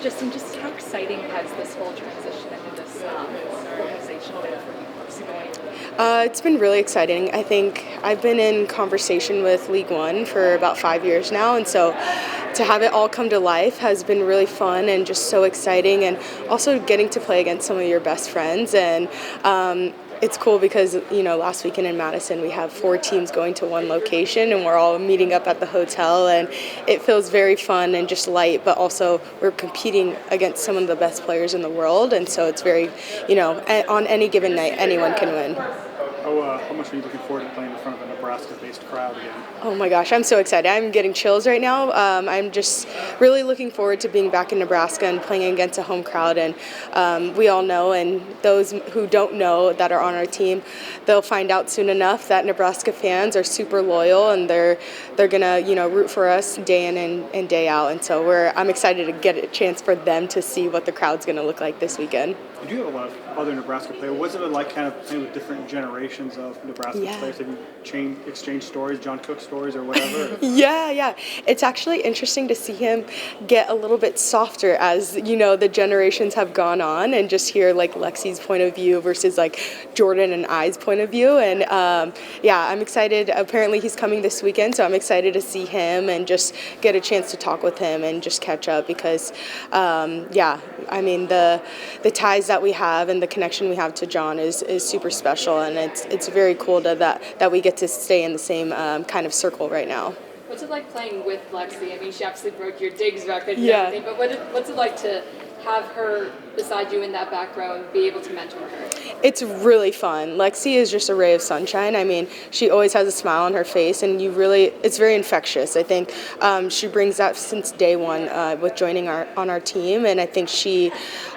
Justine, just how exciting has this whole transition into this organization been for you personally? It's been really exciting. I think I've been in conversation with League One for about 5 years now, and so to have it all come to life has been really fun and just so exciting, and also getting to play against some of your best friends. And it's cool because, last weekend in Madison, we have 4 teams going to one location, and we're all meeting up at the hotel, and it feels very fun and just light, but also we're competing against some of the best players in the world, and so it's very, on any given night, anyone can win. How much are you looking forward to playing in front of a Nebraska-based crowd again? Oh my gosh, I'm so excited. I'm getting chills right now. I'm just really looking forward to being back in Nebraska and playing against a home crowd. And we all know, and those who don't know that are on our team, they'll find out soon enough that Nebraska fans are super loyal, and they're gonna root for us day in and day out. And so I'm excited to get a chance for them to see what the crowd's gonna look like this weekend. You do have a lot of other Nebraska players. What's it like kind of playing with different generations of Nebraska players? Have you exchanged stories, John Cook stories or whatever? Yeah. It's actually interesting to see him get a little bit softer as, the generations have gone on, and just hear like Lexi's point of view versus like Jordan and I's point of view. And I'm excited. Apparently he's coming this weekend, so I'm excited to see him and just get a chance to talk with him and just catch up because, the ties that we have and the connection we have to John is super special, and it's very cool that we get to stay in the same kind of circle right now. What's it like playing with Lexi? I mean, she obviously broke your digs record and Yeah. everything, but what's it like to have her beside you in that back row and be able to mentor her? It's really fun. Lexi is just a ray of sunshine. I mean, she always has a smile on her face, and it's very infectious. I think she brings that since day one with joining on our team, and I think she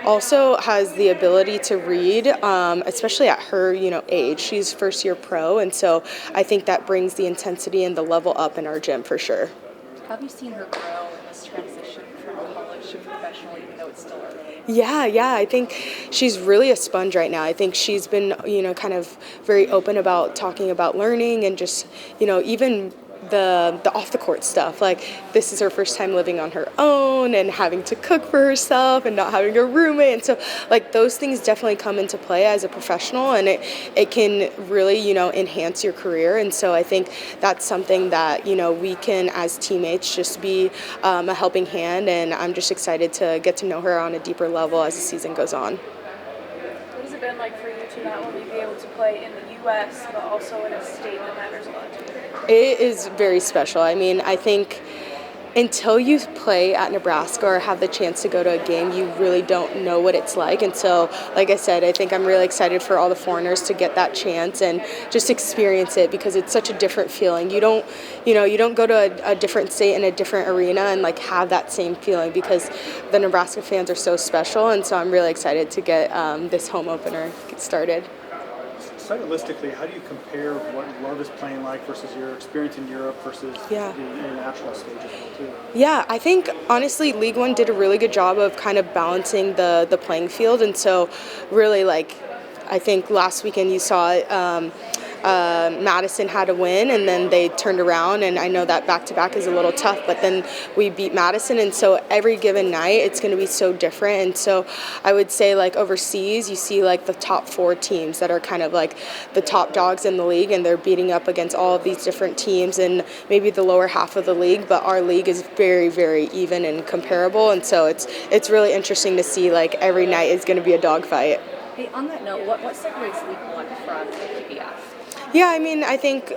also has the ability to read, especially at her age. She's first year pro, and so I think that brings the intensity and the level up in our gym for sure. Have you seen her grow in this transition from college to professional, even though it's still early? Yeah. I think she's really a sponge right now. I think she's been, kind of very open about talking about learning and just, even the off the court stuff. Like, this is her first time living on her own and having to cook for herself and not having a roommate. And so like those things definitely come into play as a professional, and it can really, enhance your career. And so I think that's something that, we can as teammates just be a helping hand, and I'm just excited to get to know her on a deeper level as the season goes on. What has it been like for you to not only be able to play in the U.S., but also in a state that matters a lot to you? It is very special. I mean, I think until you play at Nebraska or have the chance to go to a game, you really don't know what it's like. And so, like I said, I think I'm really excited for all the foreigners to get that chance and just experience it, because it's such a different feeling. You don't go to a different state in a different arena and like have that same feeling, because the Nebraska fans are so special. And so I'm really excited to get this home opener started. Stylistically, how do you compare what Love is playing like versus your experience in Europe versus the international stage as well, too? Yeah, I think, honestly, League One did a really good job of kind of balancing the playing field. And so really, I think last weekend you saw it, Madison had a win, and then they turned around, and I know that back-to-back is a little tough, but then we beat Madison, and so every given night it's going to be so different. And so I would say, overseas, you see the top 4 teams that are kind of the top dogs in the league, and they're beating up against all of these different teams and maybe the lower half of the league, but our league is very, very even and comparable. And so it's really interesting to see every night is going to be a dogfight. Hey, on that note, what separates League One from PBF? Yeah, I mean, I think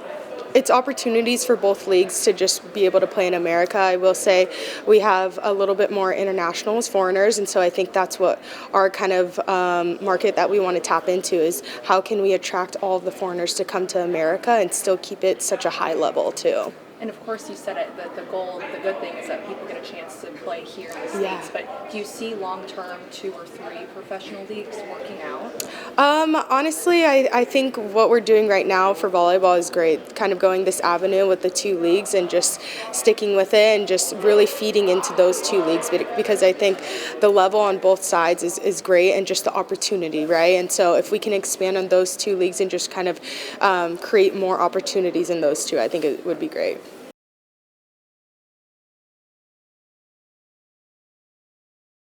it's opportunities for both leagues to just be able to play in America. I will say we have a little bit more internationals, foreigners, and so I think that's what our kind of market that we want to tap into is how can we attract all of the foreigners to come to America and still keep it such a high level too. And of course, you said it, that the goal, the good thing is that people get a chance to play here in the States. But do you see long-term 2 or 3 professional leagues working out? Honestly, I think what we're doing right now for volleyball is great, kind of going this avenue with the 2 leagues and just sticking with it and just really feeding into those 2 leagues, because I think the level on both sides is great, and just the opportunity, right? And so if we can expand on those 2 leagues and just kind of create more opportunities in those 2, I think it would be great.